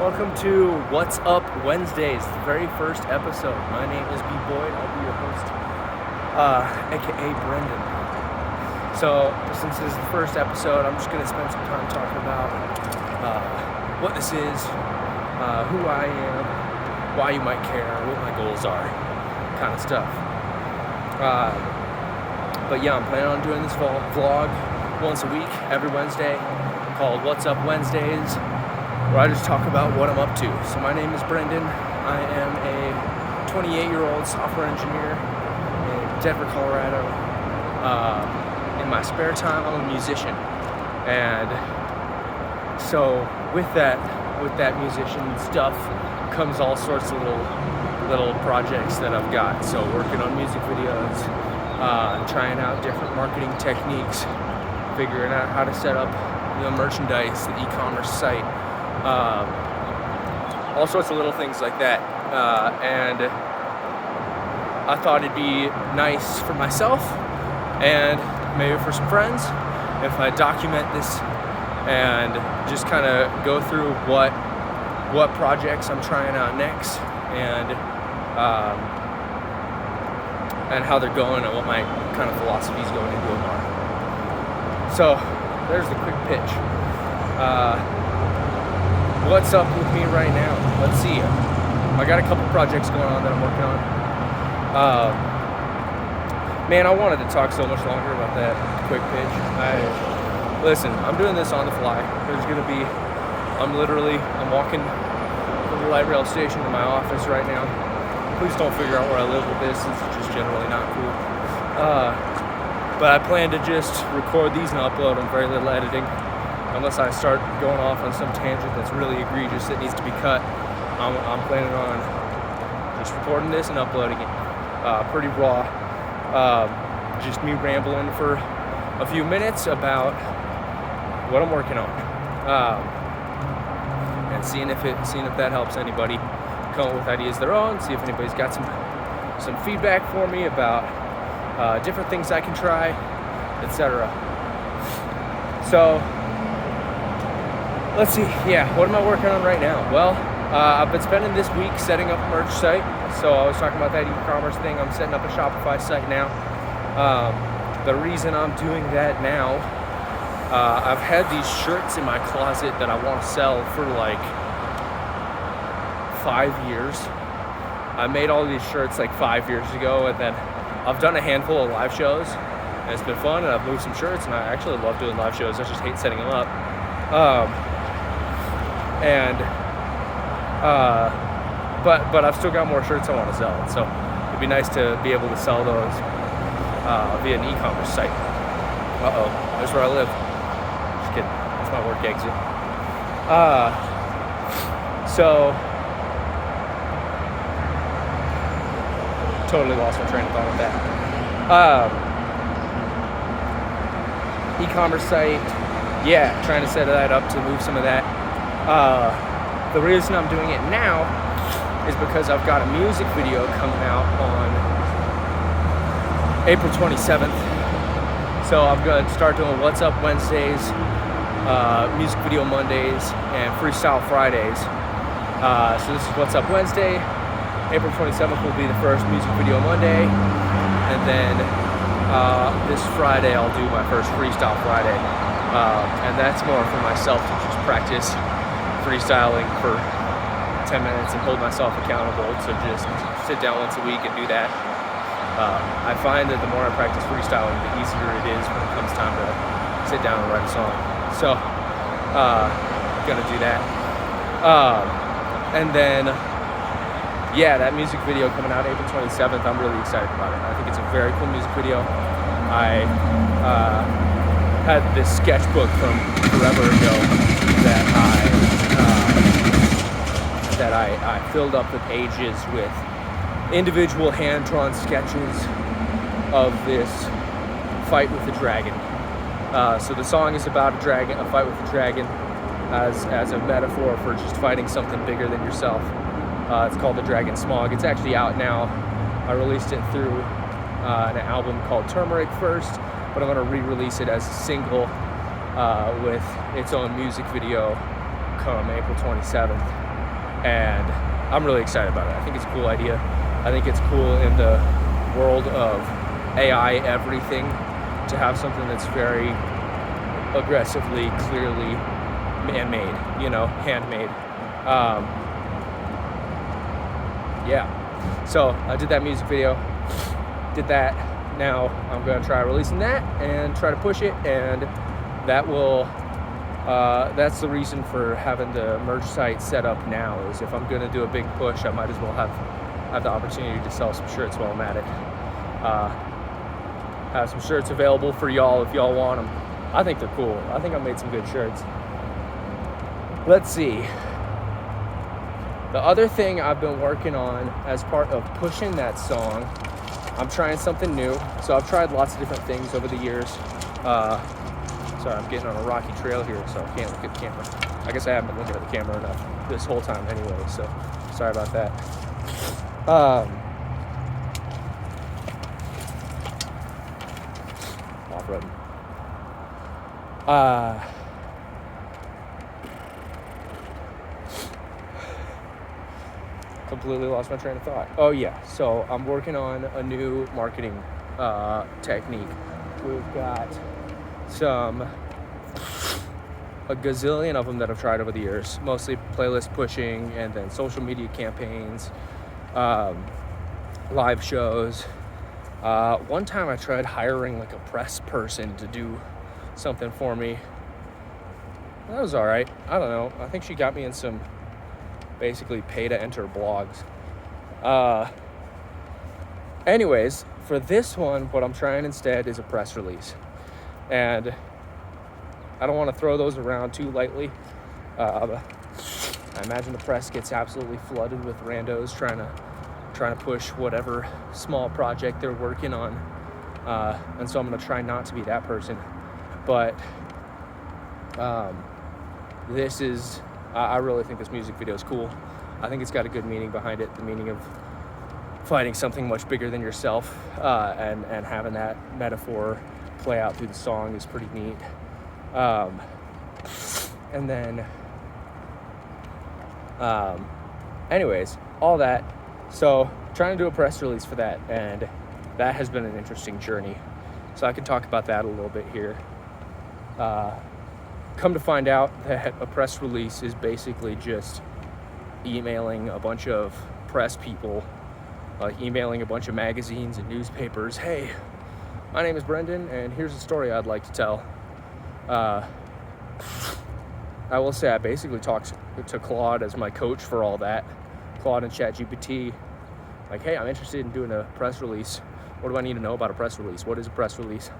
Welcome to What's Up Wednesdays, the very first episode. My name is B. Boyd. I'll be your host, aka Brendan. So, since this is the first episode, I'm just going to spend some time talking about what this is, who I am, why you might care, what my goals are, kind of stuff. But yeah, I'm planning on doing this vlog once a week, every Wednesday, called What's Up Wednesdays, where I just talk about what I'm up to. So my name is Brendan. I am a 28-year-old software engineer in Denver, Colorado. In my spare time, I'm a musician. And so with that musician stuff comes all sorts of little projects that I've got. So working on music videos, trying out different marketing techniques, figuring out how to set up the merchandise, the e-commerce site, all sorts of little things like that. And I thought it'd be nice for myself and maybe for some friends if I document this and just kind of go through what projects I'm trying out next and how they're going and what my kind of philosophies going into them are. So there's the quick pitch. What's up with me right now? Let's see. I got a couple projects going on that I'm working on. Man, I wanted to talk so much longer about that quick pitch. Listen, I'm doing this on the fly. I'm walking from the light rail station to my office right now. Please don't figure out where I live with this. This is just generally not cool. But I plan to just record these and upload them, very little editing. Unless I start going off on some tangent that's really egregious that needs to be cut, I'm planning on just recording this and uploading it. Pretty raw. Just me rambling for a few minutes about what I'm working on. And seeing if that helps anybody come up with ideas of their own, see if anybody's got some feedback for me about different things I can try, etc. So let's see, what am I working on right now? Well, I've been spending this week setting up a merch site. So I was talking about that e-commerce thing. I'm setting up a Shopify site now. The reason I'm doing that now, I've had these shirts in my closet that I want to sell for like 5 years. I made all these shirts like 5 years ago, and then I've done a handful of live shows, and it's been fun, and I've moved some shirts, and I actually love doing live shows. I just hate setting them up. But I've still got more shirts I want to sell, so it'd be nice to be able to sell those via an e-commerce site. There's where I live. Just kidding. That's my work exit. So totally lost my train of thought on that. E-commerce site. Trying to set that up to move some of that. The reason I'm doing it now is because I've got a music video coming out on April 27th. So I'm going to start doing What's Up Wednesdays, music video Mondays, and freestyle Fridays. So this is What's Up Wednesday. April 27th will be the first music video Monday. And then this Friday I'll do my first freestyle Friday. And that's more for myself to just practice freestyling for 10 minutes and hold myself accountable to just sit down once a week and do that. I find that the more I practice freestyling, the easier it is when it comes time to sit down and write a song. So, gonna do that. And then, that music video coming out April 27th, I'm really excited about it. I think it's a very cool music video. I had this sketchbook from forever ago that I filled up the pages with individual hand-drawn sketches of this fight with the dragon. So the song is about a fight with a dragon, as a metaphor for just fighting something bigger than yourself. It's called The Dragon Smog. It's actually out now. I released it through an album called Turmeric first, but I'm going to re-release it as a single with its own music video come April 27th. and I'm really excited about it. I think it's a cool idea. I think it's cool in the world of AI everything to have something that's very aggressively, clearly man-made, handmade. Yeah, so I did that music video, did that. Now I'm gonna try releasing that and try to push it, and that will that's the reason for having the merch site set up now, is if I'm gonna do a big push, I might as well have the opportunity to sell some shirts while I'm at it. Have some shirts available for y'all if y'all want them. I think they're cool. I think I made some good shirts. Let's see. The other thing I've been working on as part of pushing that song, I'm trying something new. So I've tried lots of different things over the years. Sorry, I'm getting on a rocky trail here, so I can't look at the camera. I guess I haven't been looking at the camera enough this whole time anyway, so sorry about that. Off-roading. Completely lost my train of thought. Oh yeah, so I'm working on a new marketing technique. We've got a gazillion of them that I've tried over the years, mostly playlist pushing and then social media campaigns, live shows. One time I tried hiring like a press person to do something for me. That was all right. I don't know. I think she got me in some basically pay to enter blogs. Anyways, for this one, what I'm trying instead is a press release. And I don't want to throw those around too lightly. I imagine the press gets absolutely flooded with randos trying to push whatever small project they're working on. And so I'm going to try not to be that person. But I really think this music video is cool. I think it's got a good meaning behind it, the meaning of fighting something much bigger than yourself, and having that metaphor play out through the song is pretty neat. And then, anyways, all that. So trying to do a press release for that, and that has been an interesting journey. So I can talk about that a little bit here. Come to find out that a press release is basically just emailing a bunch of press people, emailing a bunch of magazines and newspapers. Hey, my name is Brendan, and here's a story I'd like to tell. I will say I basically talked to Claude as my coach for all that. Claude and ChatGPT, like, hey, I'm interested in doing a press release. What do I need to know about a press release? What is a press release?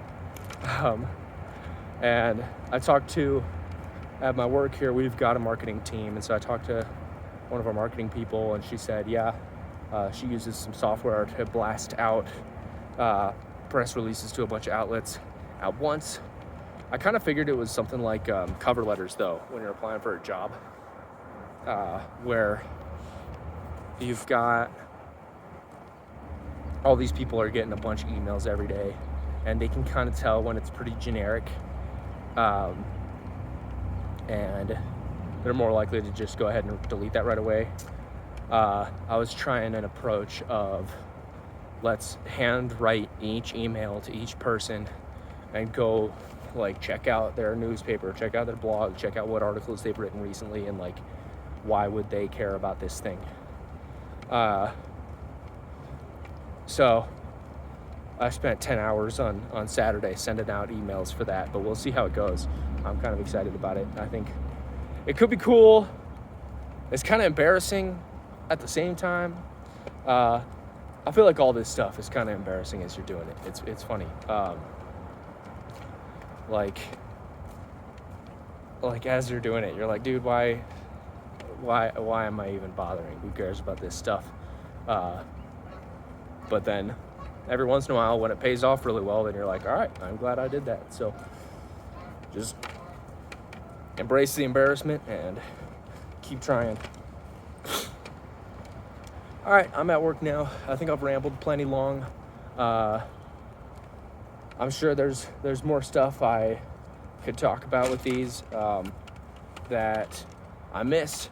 And I talked to, at my work here, we've got a marketing team. And so I talked to one of our marketing people, and she said, yeah, she uses some software to blast out press releases to a bunch of outlets at once. I kind of figured it was something like cover letters, though, when you're applying for a job, where you've got all these people are getting a bunch of emails every day, and they can kind of tell when it's pretty generic, and they're more likely to just go ahead and delete that right away. I was trying an approach of let's handwrite each email to each person and go like check out their newspaper, check out their blog, check out what articles they've written recently, and like why would they care about this thing. So I spent 10 hours on Saturday sending out emails for that, but we'll see how it goes. I'm kind of excited about it. I think it could be cool. It's kind of embarrassing at the same time. I feel like all this stuff is kind of embarrassing as you're doing it. It's funny. Like as you're doing it, you're like, dude, why am I even bothering? Who cares about this stuff? But then every once in a while when it pays off really well, then you're like, all right, I'm glad I did that. So just embrace the embarrassment and keep trying. All right, I'm at work now. I think I've rambled plenty long. I'm sure there's more stuff I could talk about with these that I missed,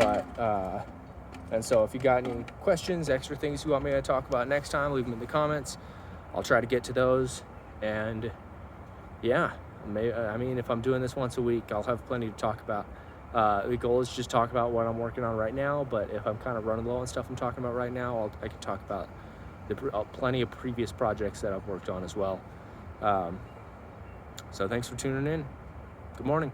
But and so if you got any questions, extra things you want me to talk about next time, leave them in the comments. I'll try to get to those. And yeah, I mean, if I'm doing this once a week, I'll have plenty to talk about. The goal is just talk about what I'm working on right now, but if I'm kind of running low on stuff I'm talking about right now, I can talk about plenty of previous projects that I've worked on as well. So thanks for tuning in. Good morning.